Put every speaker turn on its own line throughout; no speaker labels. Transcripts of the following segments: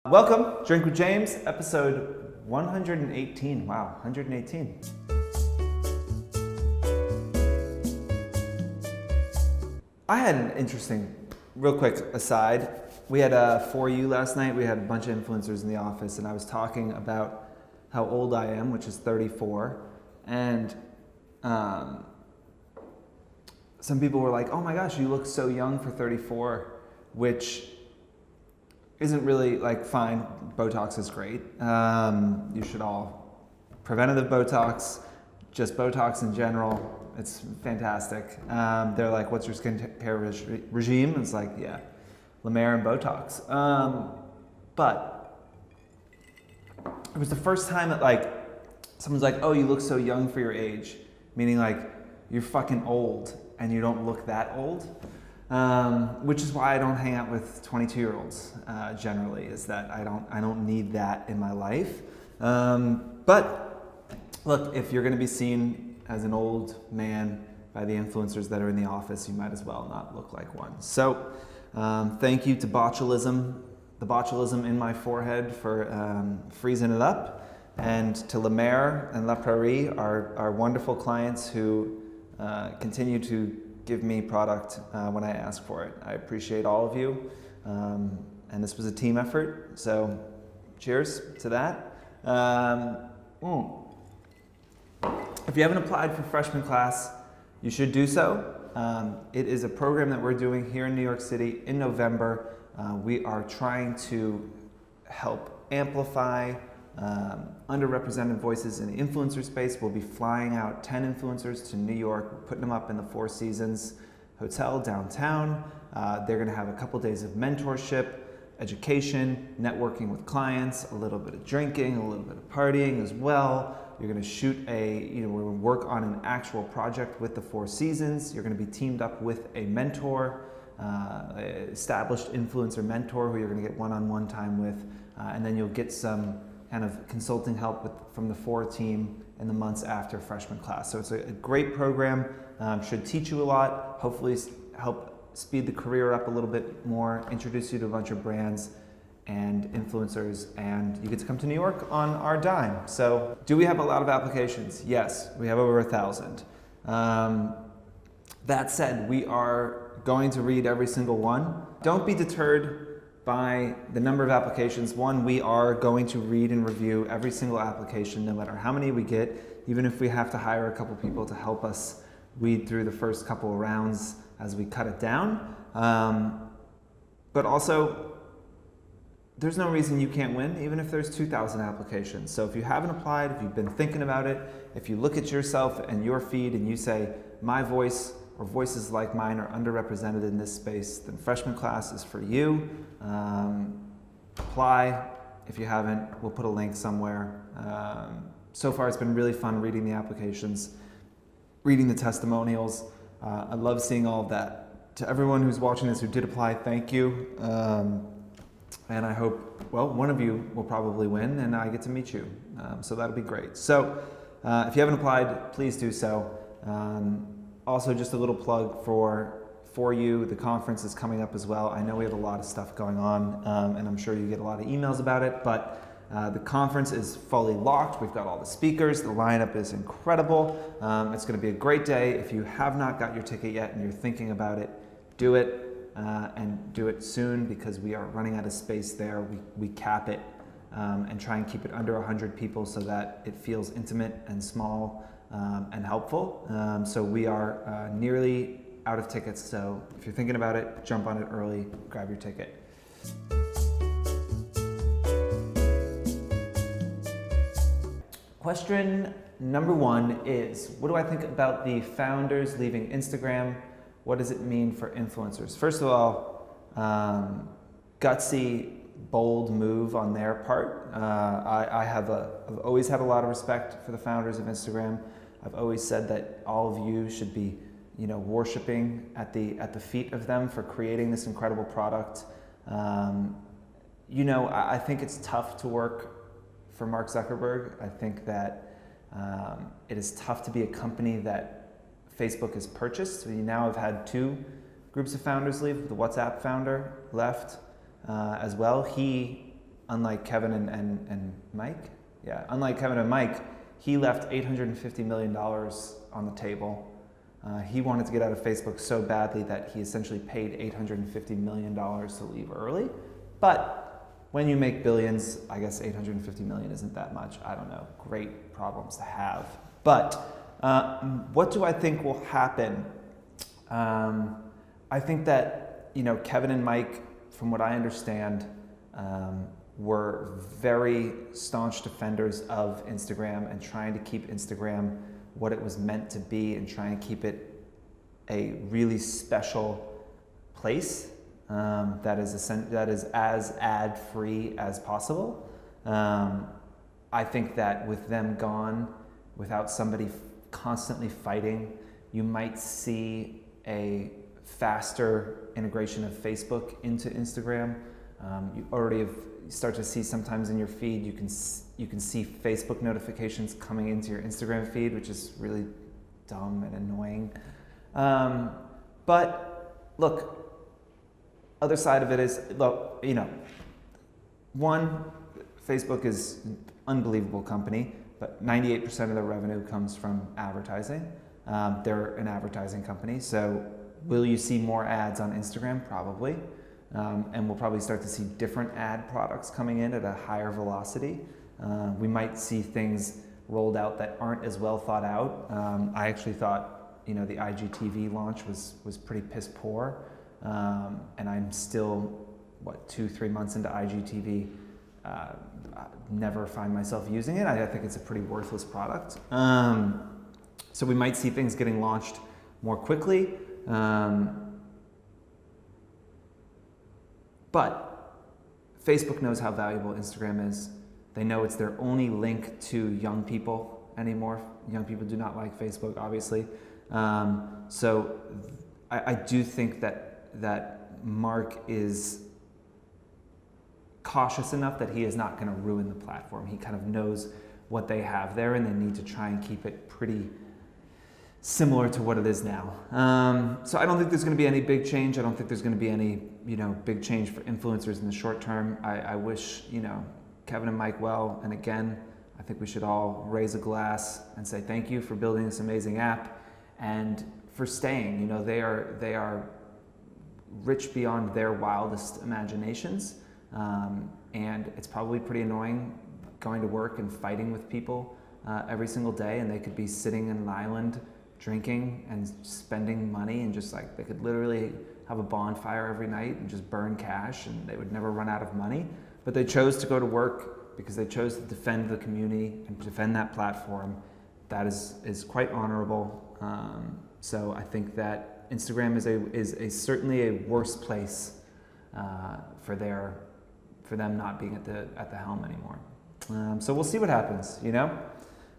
Welcome, Drink with James, episode 118. Wow, 118. I had an interesting, real quick aside. We had a For You last night. We had a bunch of influencers in the office, and I was talking about how old I am, which is 34. And some people were like, oh my gosh, you look so young for 34, which isn't really like fine. Botox is great. You should all preventative Botox, just Botox in general. It's fantastic. They're like, what's your skincare regime? It's like, yeah, La Mer and Botox. But it was the first time that like someone's like, oh, you look so young for your age, meaning like you're fucking old and you don't look that old. Which is why I don't hang out with 22-year-olds generally, is that I don't need that in my life. But look, if you're going to be seen as an old man by the influencers that are in the office, you might as well not look like one. So thank you to botulism, the botulism in my forehead for freezing it up, and to La Mer and La Prairie, our wonderful clients who continue to give me product when I ask for it. I appreciate all of you, and this was a team effort, so cheers to that. If you haven't applied for freshman class, you should do so. It is a program that we're doing here in New York City in November. We are trying to help amplify underrepresented voices in the influencer space. We'll be flying out 10 influencers to New York, putting them up in the Four Seasons Hotel downtown. They're gonna have a couple days of mentorship, education, networking with clients, a little bit of drinking, a little bit of partying as well. You're gonna we're gonna work on an actual project with the Four Seasons. You're gonna be teamed up with a mentor, established influencer mentor who you're gonna get one-on-one time with, and then you'll get some kind of consulting help from the Four team in the months after freshman class. So it's a great program, should teach you a lot, hopefully help speed the career up a little bit more, introduce you to a bunch of brands and influencers, and you get to come to New York on our dime. So do we have a lot of applications? Yes, we have over 1,000. That said, we are going to read every single one. Don't be deterred by the number of applications. One, we are going to read and review every single application, no matter how many we get, even if we have to hire a couple people to help us weed through the first couple of rounds as we cut it down. But also, there's no reason you can't win, even if there's 2,000 applications. So if you haven't applied, if you've been thinking about it, if you look at yourself and your feed and you say, my voice or voices like mine are underrepresented in this space, then freshman class is for you. Apply. If you haven't, we'll put a link somewhere. So far, it's been really fun reading the applications, reading the testimonials. I love seeing all of that. To everyone who's watching this who did apply, thank you. And I hope, well, one of you will probably win and I get to meet you. So that'll be great. So if you haven't applied, please do so. Also, just a little plug for you. The conference is coming up as well. I know we have a lot of stuff going on, and I'm sure you get a lot of emails about it, but the conference is fully locked. We've got all the speakers. The lineup is incredible. It's going to be a great day. If you have not got your ticket yet and you're thinking about it, do it, and do it soon, because we are running out of space there. We cap it and try and keep it under 100 people so that it feels intimate and small and helpful. So we are nearly out of tickets. So if you're thinking about it, jump on it early, grab your ticket. Question number one is, what do I think about the founders leaving Instagram? What does it mean for influencers? First of all, gutsy, bold move on their part. I've always had a lot of respect for the founders of Instagram. I've always said that all of you should be, worshiping at the feet of them for creating this incredible product. I think it's tough to work for Mark Zuckerberg. I think that it is tough to be a company that Facebook has purchased. We now have had two groups of founders leave. The WhatsApp founder left as well. He unlike Kevin and Mike, unlike Kevin and Mike, he left $850 million on the table. He wanted to get out of Facebook so badly that he essentially paid $850 million to leave early. But when you make billions, I guess $850 million isn't that much. I don't know. Great problems to have. But what do I think will happen? I think that, Kevin and Mike, from what I understand, were very staunch defenders of Instagram and trying to keep Instagram what it was meant to be and trying to keep it a really special place that is as ad-free as possible. I think that with them gone, without somebody constantly fighting, you might see a faster integration of Facebook into Instagram. You already start to see sometimes in your feed, you can see Facebook notifications coming into your Instagram feed, which is really dumb and annoying. But look, other side of it is, look, one, Facebook is an unbelievable company, but 98% of their revenue comes from advertising. They're an advertising company, so will you see more ads on Instagram? Probably. And we'll probably start to see different ad products coming in at a higher velocity. We might see things rolled out that aren't as well thought out. I actually thought, the IGTV launch was pretty piss poor. And I'm still, 2-3 months into IGTV, never find myself using it. I think it's a pretty worthless product. So we might see things getting launched more quickly. But Facebook knows how valuable Instagram is. They know it's their only link to young people anymore. Young people do not like Facebook, obviously. So I do think that Mark is cautious enough that he is not going to ruin the platform. He kind of knows what they have there, and they need to try and keep it pretty similar to what it is now. So I don't think there's going to be any big change. I don't think there's going to be any, big change for influencers in the short term. I wish, Kevin and Mike well. And again, I think we should all raise a glass and say thank you for building this amazing app and for staying. They are rich beyond their wildest imaginations. And it's probably pretty annoying going to work and fighting with people every single day, and they could be sitting in an island drinking and spending money, and just they could literally have a bonfire every night and just burn cash, and they would never run out of money. But they chose to go to work because they chose to defend the community and defend that platform. That is quite honorable. So I think that Instagram is certainly a worse place for them not being at the helm anymore. So we'll see what happens,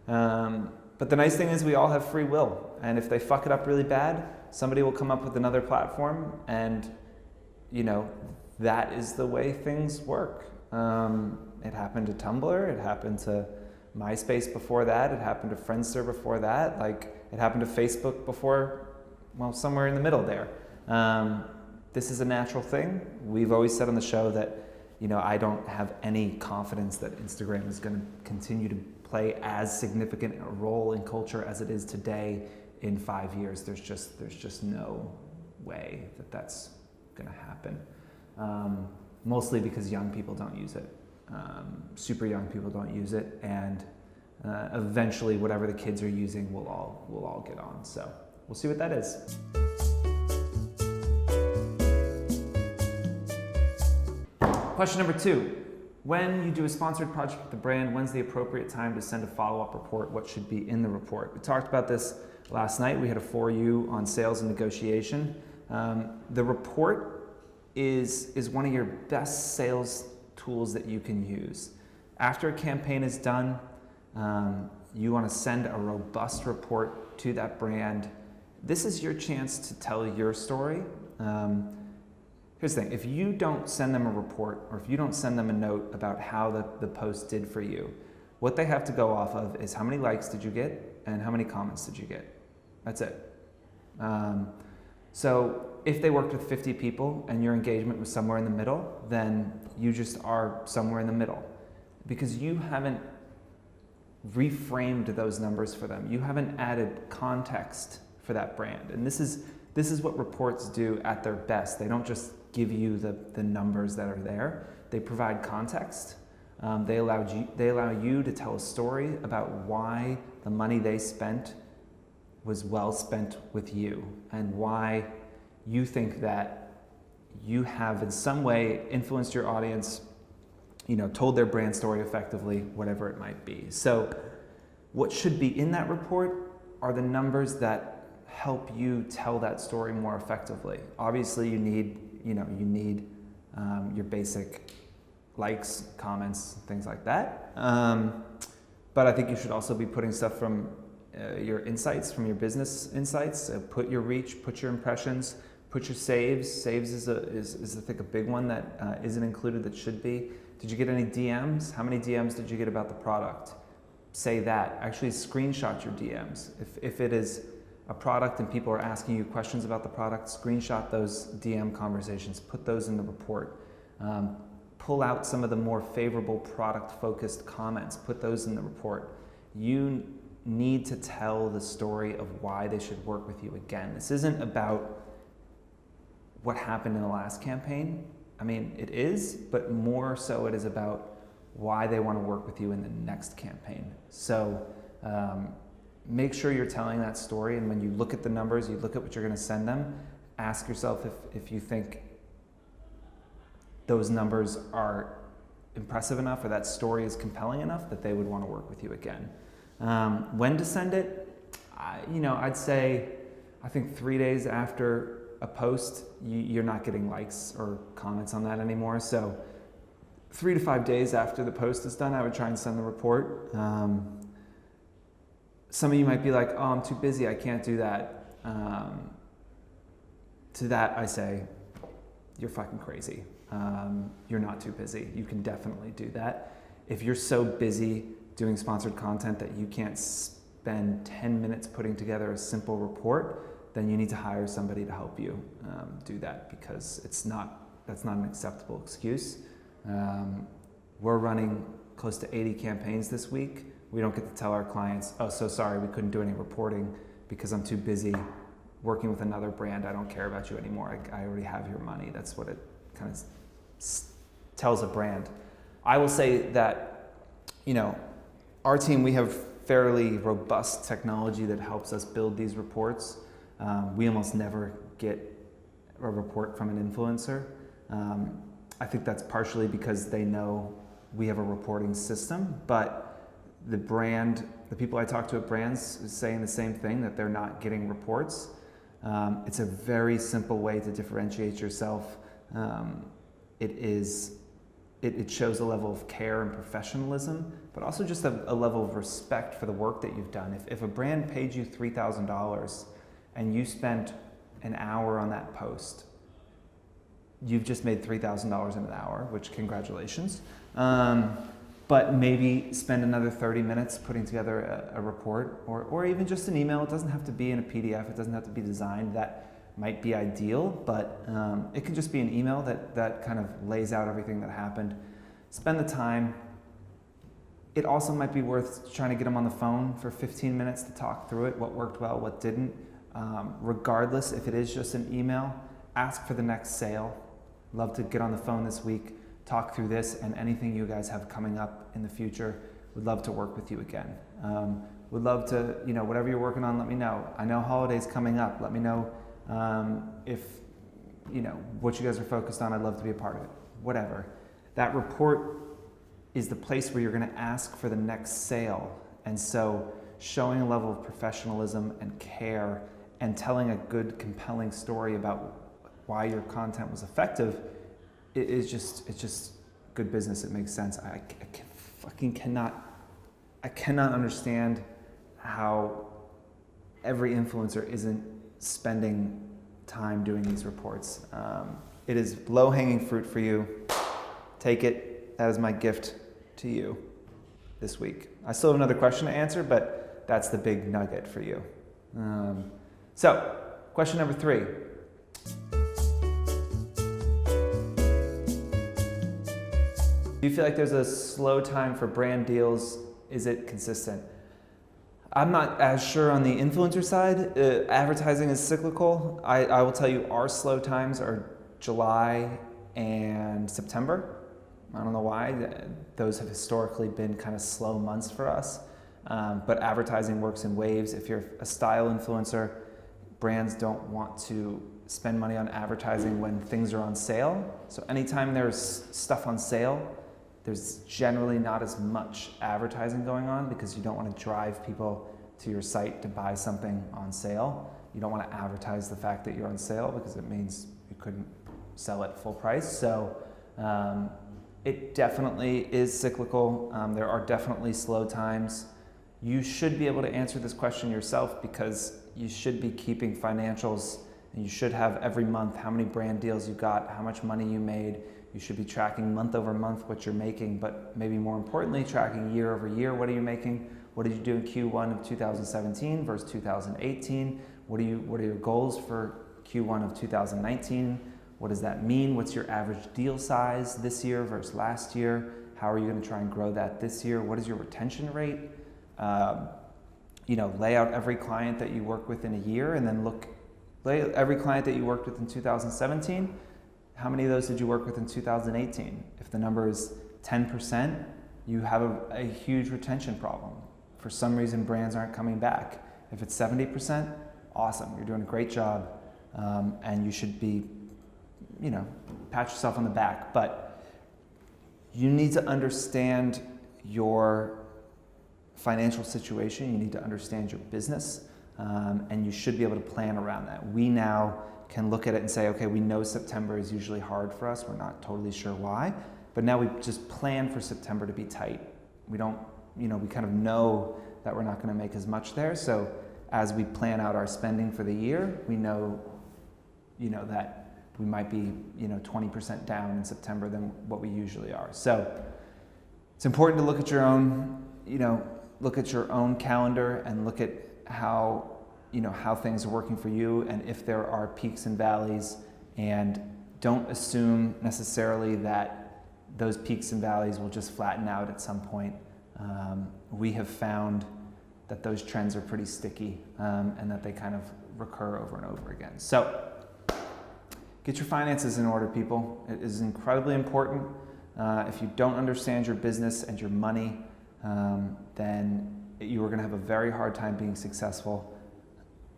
But the nice thing is we all have free will, and if they fuck it up really bad, somebody will come up with another platform, and that is the way things work. It happened to Tumblr, it happened to MySpace before that, it happened to Friendster before that, it happened to Facebook before, somewhere in the middle there. This is a natural thing. We've always said on the show that I don't have any confidence that Instagram is going to continue to play as significant a role in culture as it is today in 5 years. There's just no way that that's going to happen. Mostly because young people don't use it. Super young people don't use it, and eventually whatever the kids are using, we'll all get on. So we'll see what that is. Question number 2. When you do a sponsored project with the brand, when's the appropriate time to send a follow-up report? What should be in the report? We talked about this last night. We had a For You on sales and negotiation. The report is one of your best sales tools that you can use. After a campaign is done, you want to send a robust report to that brand. This is your chance to tell your story. Here's the thing, if you don't send them a report, or if you don't send them a note about how the post did for you, what they have to go off of is how many likes did you get and how many comments did you get. That's it. So if they worked with 50 people and your engagement was somewhere in the middle, then you just are somewhere in the middle because you haven't reframed those numbers for them. You haven't added context for that brand. And this is what reports do at their best. They don't just give you the numbers that are there. They provide context. They allow you to tell a story about why the money they spent was well spent with you and why you think that you have in some way influenced your audience, told their brand story effectively, whatever it might be. So what should be in that report are the numbers that help you tell that story more effectively. Obviously you need your basic likes, comments, things like that. But I think you should also be putting stuff from your insights, from your business insights. Put your reach, put your impressions, put your saves. Saves is I think a big one that isn't included that should be. Did you get any DMs? How many DMs did you get about the product? Say that. Actually screenshot your DMs. If it is a product and people are asking you questions about the product, screenshot those DM conversations, put those in the report. Pull out some of the more favorable product-focused comments, put those in the report. You need to tell the story of why they should work with you again. This isn't about what happened in the last campaign. I mean, it is, but more so it is about why they want to work with you in the next campaign. So make sure you're telling that story, and when you look at the numbers, you look at what you're going to send them, ask yourself if you think those numbers are impressive enough or that story is compelling enough that they would want to work with you again. When to send it? I'd say, I think 3 days after a post, you're not getting likes or comments on that anymore. So 3 to 5 days after the post is done, I would try and send the report. Some of you might be like, oh, I'm too busy, I can't do that. To that I say, you're fucking crazy. You're not too busy. You can definitely do that. If you're so busy doing sponsored content that you can't spend 10 minutes putting together a simple report, then you need to hire somebody to help you do that, because that's not an acceptable excuse. We're running close to 80 campaigns this week. We don't get to tell our clients, oh, so sorry, we couldn't do any reporting because I'm too busy working with another brand. I don't care about you anymore. I already have your money. That's what it kind of tells a brand. I will say that, our team, we have fairly robust technology that helps us build these reports. We almost never get a report from an influencer. I think that's partially because they know we have a reporting system, but the people I talk to at brands is saying the same thing, that they're not getting reports. It's a very simple way to differentiate yourself. It shows a level of care and professionalism, but also just a level of respect for the work that you've done. If a brand paid you $3,000 and you spent an hour on that post, you've just made $3,000 in an hour, which congratulations. But maybe spend another 30 minutes putting together a report or even just an email. It doesn't have to be in a PDF. It doesn't have to be designed. That might be ideal, but it can just be an email that kind of lays out everything that happened. Spend the time. It also might be worth trying to get them on the phone for 15 minutes to talk through it, what worked well, what didn't. Regardless, if it is just an email, ask for the next sale. Love to get on the phone this week, talk through this and anything you guys have coming up in the future. Would love to work with you again. Would love to, whatever you're working on, let me know. I know holidays coming up. Let me know if, what you guys are focused on. I'd love to be a part of it. Whatever. That report is the place where you're going to ask for the next sale. And so showing a level of professionalism and care and telling a good, compelling story about why your content was effective, it's just good business. It makes sense. I cannot understand how every influencer isn't spending time doing these reports. It is low-hanging fruit for you. Take it. That is my gift to you this week. I still have another question to answer, but that's the big nugget for you. So, question number 3. Do you feel like there's a slow time for brand deals? Is it consistent? I'm not as sure on the influencer side. Advertising is cyclical. I will tell you our slow times are July and September. I don't know why. Those have historically been kind of slow months for us. But advertising works in waves. If you're a style influencer, brands don't want to spend money on advertising when things are on sale. So anytime there's stuff on sale, there's generally not as much advertising going on because you don't want to drive people to your site to buy something on sale. You don't want to advertise the fact that you're on sale because it means you couldn't sell at full price. So it definitely is cyclical. There are definitely slow times. You should be able to answer this question yourself because you should be keeping financials and you should have every month how many brand deals you got, how much money you made. You should be tracking month over month what you're making, but maybe more importantly, tracking year over year. What are you making? What did you do in Q1 of 2017 versus 2018? What are your goals for Q1 of 2019? What does that mean? What's your average deal size this year versus last year? How are you going to try and grow that this year? What is your retention rate? Lay out every client that you work with in a year and then lay every client that you worked with in 2017. How many of those did you work with in 2018? If the number is 10%, you have a huge retention problem. For some reason, brands aren't coming back. If it's 70%, awesome. You're doing a great job, and you should be, pat yourself on the back. But you need to understand your financial situation. You need to understand your business, and you should be able to plan around that. We now can look at it and say, okay, we know September is usually hard for us. We're not totally sure why, but now we just plan for September to be tight. We don't, we kind of know that we're not going to make as much there. So as we plan out our spending for the year, we know, that we might be, 20% down in September than what we usually are. So it's important to look at your own, calendar and look at how things are working for you and if there are peaks and valleys, and don't assume necessarily that those peaks and valleys will just flatten out at some point. We have found that those trends are pretty sticky, and that they kind of recur over and over again. So get your finances in order, people. It is incredibly important. If you don't understand your business and your money, then you are going to have a very hard time being successful.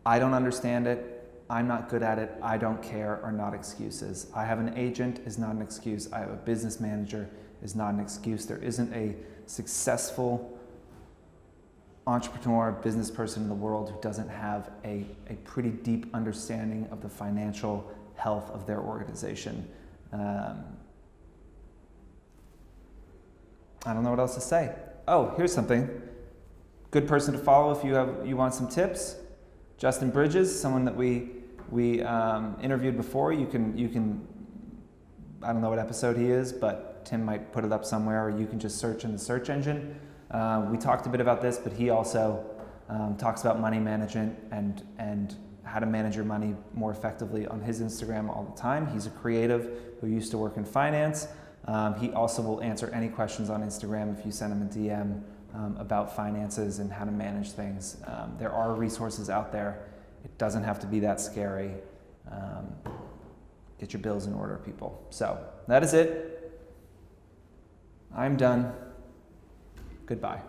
I don't understand it. I'm not good at it. I don't care are not excuses. I have an agent is not an excuse. I have a business manager is not an excuse. There isn't a successful entrepreneur, business person in the world who doesn't have a pretty deep understanding of the financial health of their organization. I don't know what else to say. Oh, here's something. Good person to follow if you want some tips. Justin Bridges, someone that we interviewed before. You can I don't know what episode he is, but Tim might put it up somewhere, or you can just search in the search engine. We talked a bit about this, but he also talks about money management and how to manage your money more effectively on his Instagram all the time. He's a creative who used to work in finance. He also will answer any questions on Instagram if you send him a DM about finances and how to manage things. There are resources out there. It doesn't have to be that scary. Get your bills in order, people. So that is it. I'm done. Goodbye.